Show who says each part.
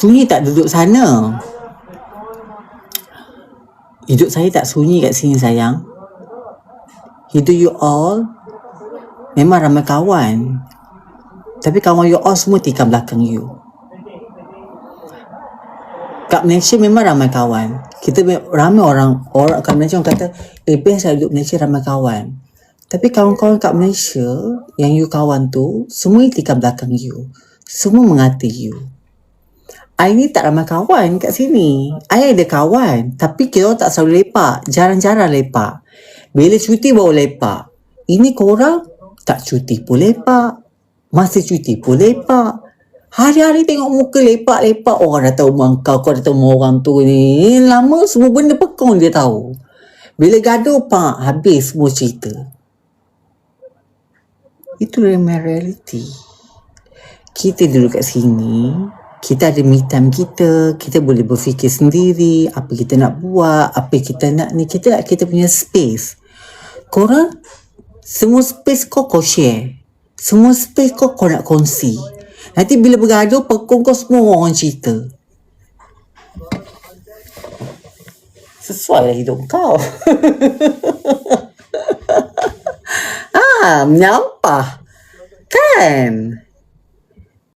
Speaker 1: sunyi tak duduk sana. Hidup saya tak sunyi kat sini sayang. Hidup you all memang ramai kawan. Tapi kawan you all semua tikam belakang you. Kat Malaysia memang ramai kawan. Kita ramai orang kat Malaysia orang kata, best lah duduk Malaysia ramai kawan. Tapi kawan-kawan kat Malaysia yang you kawan tu, semua tikam belakang you. Semua mengata you. I ni tak ramai kawan kat sini. I ada kawan. Tapi kita orang tak selalu lepak. Jarang-jarang lepak. Bila cuti baru lepak. Ini korang tak cuti pun lepak. Masa cuti pun lepak. Hari-hari tengok muka lepak-lepak. Orang dah tahu rumah kau dah tahu rumah orang tu ni. Lama semua benda pekong dia tahu. Bila gaduh, habis semua cerita. Itu memang reality. Kita duduk kat sini, kita ada me time kita boleh berfikir sendiri, apa kita nak buat, apa kita nak ni, kita punya space. Korang, semua space kau share. Semua space kau nak kongsi. Nanti bila bergaduh, pekong kau semua orang cerita. Sesuai lah hidup kau. Menyampah. Kan?